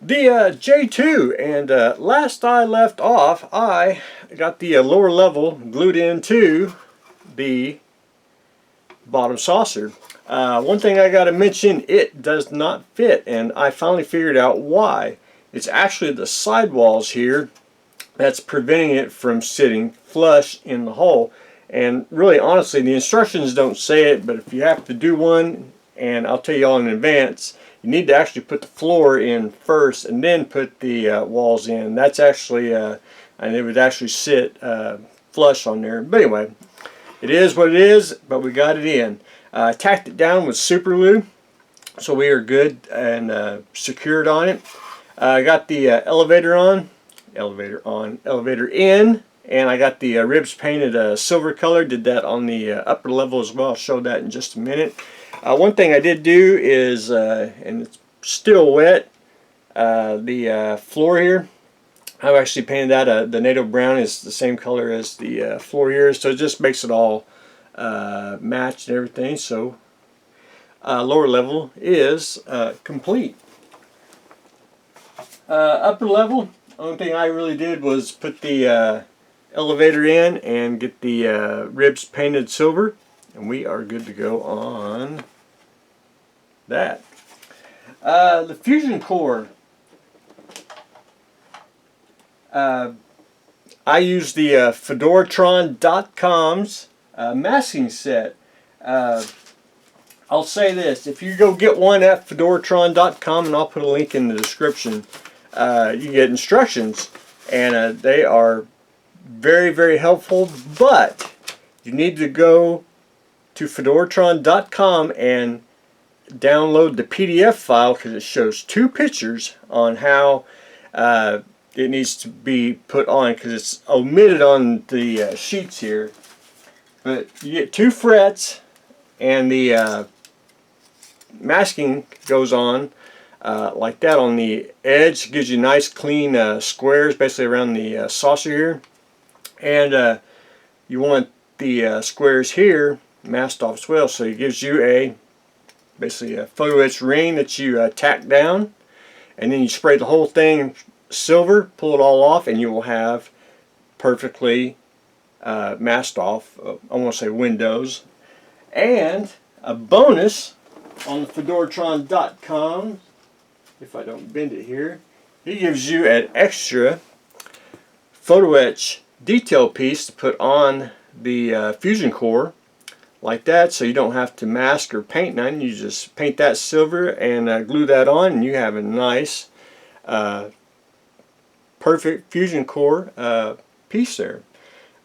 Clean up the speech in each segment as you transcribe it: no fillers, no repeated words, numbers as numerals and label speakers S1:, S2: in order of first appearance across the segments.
S1: The J2, and last I left off, I got the lower level glued into the bottom saucer. One thing I got to mention, it does not fit, and I finally figured out why. It's actually the sidewalls here that's preventing it from sitting flush in the hole. And really, honestly, the instructions don't say it, but if you have to do one, and I'll tell you all in advance, you need to actually put the floor in first and then put the walls in. That's actually, and it would actually sit flush on there. But anyway, it is what it is, but we got it in. I tacked it down with super glue, so we are good and secured on it. I got the elevator in, and I got the ribs painted silver color. Did that on the upper level as well. I'll show that in just a minute. One thing I did do is, and it's still wet, the floor here, I've actually painted that. The NATO brown is the same color as the floor here, so it just makes it all match and everything. So lower level is complete. Upper level, only thing I really did was put the elevator in and get the ribs painted silver, and we are good to go on that. The fusion core, I use the Fedoratron.com's masking set. I'll say this, if you go get one at Fedoratron.com, and I'll put a link in the description, you get instructions, and they are very, very helpful, but you need to go to Fedoratron.com and download the PDF file, because it shows two pictures on how it needs to be put on, because it's omitted on the sheets here. But you get 2 frets, and the masking goes on like that on the edge. It gives you nice clean squares basically around the saucer here, and you want the squares here masked off as well, so it gives you basically a photo etch ring that you tack down, and then you spray the whole thing silver, pull it all off, and you will have perfectly masked off, I want to say windows. And a bonus on the Fedoratron.com, if I don't bend it here, it gives you an extra photo etch detail piece to put on the fusion core like that, so you don't have to mask or paint none. You just paint that silver and glue that on, and you have a nice perfect fusion core piece there.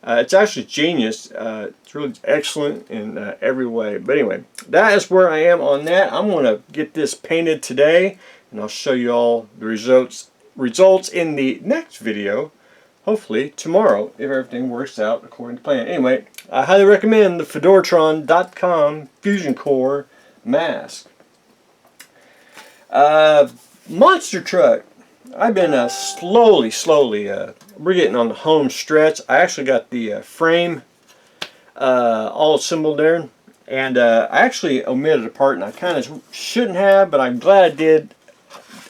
S1: It's actually genius. It's really excellent in every way. But anyway, that is where I am on that. I'm going to get this painted today, and I'll show you all the results in the next video, hopefully tomorrow, if everything works out according to plan. Anyway, I highly recommend the Fedoratron.com Fusion Core mask. Monster truck. I've been slowly, we're getting on the home stretch. I actually got the frame all assembled there, and I actually omitted a part, and I kind of shouldn't have, but I'm glad I did.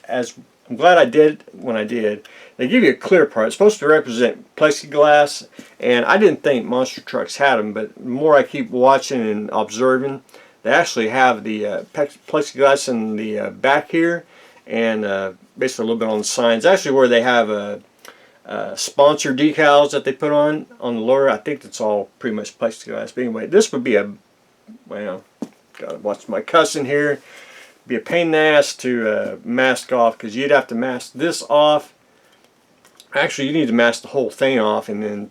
S1: I'm glad I did when I did. They give you a clear part. It's supposed to represent plexiglass, and I didn't think monster trucks had them, but the more I keep watching and observing, they actually have the plexiglass in the back here, and basically a little bit on the signs. Actually, where they have sponsor decals that they put on the lower, I think that's all pretty much plexiglass. But anyway, this would be well, gotta watch my cussing here. Be a pain in the ass to mask off, because you'd have to mask this off. Actually, you need to mask the whole thing off, and then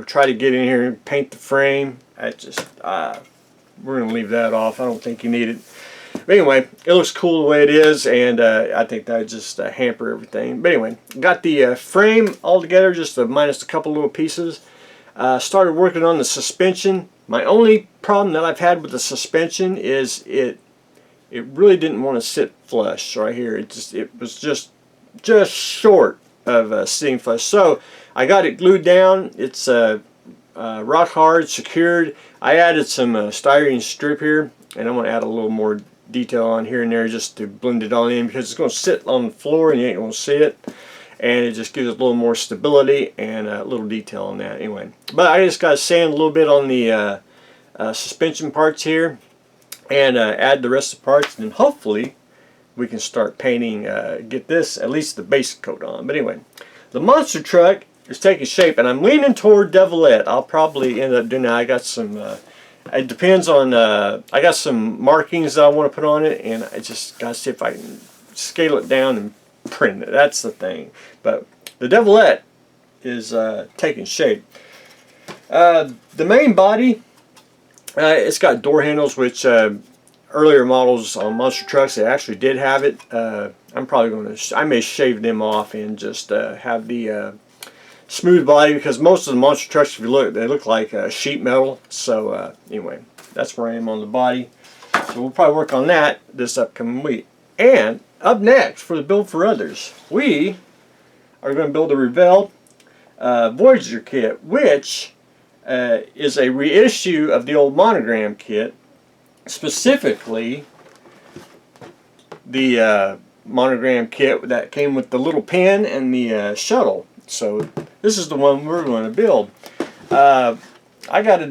S1: try to get in here and paint the frame. We're gonna leave that off. I don't think you need it. But anyway, it looks cool the way it is, and I think that would just hamper everything. But anyway, got the frame all together, just minus a couple little pieces. Started working on the suspension. My only problem that I've had with the suspension is it really didn't want to sit flush right here. It was just short of sitting flush. So I got it glued down. It's rock hard, secured. I added some styrene strip here, and I'm going to add a little more detail on here and there just to blend it all in, because it's going to sit on the floor and you ain't going to see it. And it just gives it a little more stability and a little detail on that anyway. But I just got to sand a little bit on the suspension parts here and add the rest of the parts, and then hopefully we can start painting, get this, at least the base coat on. But anyway, the monster truck is taking shape, and I'm leaning toward Devilette. I'll probably end up doing that. I got some, it depends on, I got some markings that I want to put on it, and I just got to see if I can scale it down and print it. That's the thing. But the Devilette is taking shape. The main body, it's got door handles, which earlier models on monster trucks, they actually did have it. I'm probably going to, I may shave them off and just have the smooth body, because most of the monster trucks, if you look, they look like sheet metal. So anyway, that's where I am on the body. So we'll probably work on that this upcoming week. And up next, for the Build for Others, we are going to build a Revell Voyager kit, which is a reissue of the old monogram kit, specifically the monogram kit that came with the little pin and the shuttle. So this is the one we're going to build. I got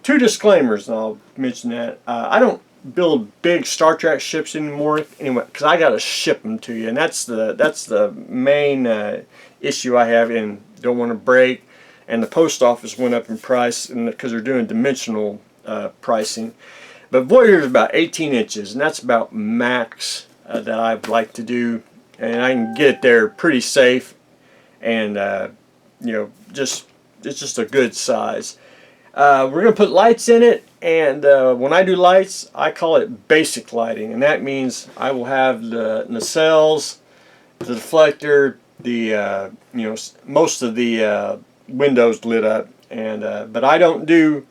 S1: two disclaimers, and I'll mention that. I don't build big Star Trek ships anymore, anyway, because I got to ship them to you, and that's the main issue I have, and don't want to break. And the post office went up in price because they're doing dimensional pricing. But Voyager is about 18 inches, and that's about max that I'd like to do, and I can get it there pretty safe, and you know, it's just a good size. We're going to put lights in it, and when I do lights, I call it basic lighting, and that means I will have the nacelles, the deflector, the you know, most of the windows lit up, and but I don't do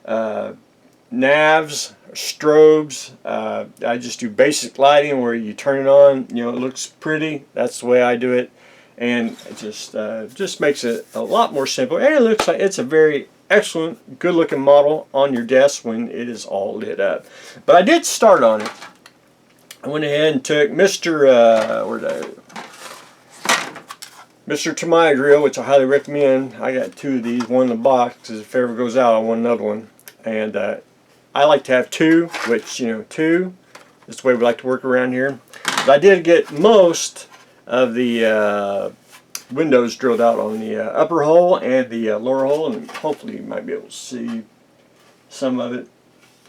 S1: navs, strobes. I just do basic lighting where you turn it on, you know, it looks pretty. That's the way I do it, and it just makes it a lot more simple, and it looks like it's a very excellent, good looking model on your desk when it is all lit up. But I did start on it. I went ahead and took Mr. Tamiya drill, which I highly recommend. I got two of these, one in the box, because if it ever goes out I want another one. And I like to have two, which, you know, two is the way we like to work around here. But I did get most of the windows drilled out on the upper hole and the lower hole, and hopefully you might be able to see some of it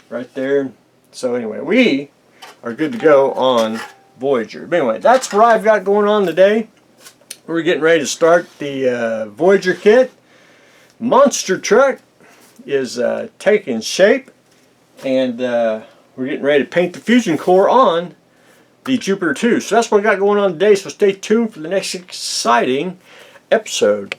S1: right there. So anyway, we are good to go on Voyager. But anyway, that's what I've got going on today. We're getting ready to start the Voyager kit. Monster truck is taking shape, and we're getting ready to paint the fusion core on the Jupiter 2. So that's what I got going on today, so stay tuned for the next exciting episode.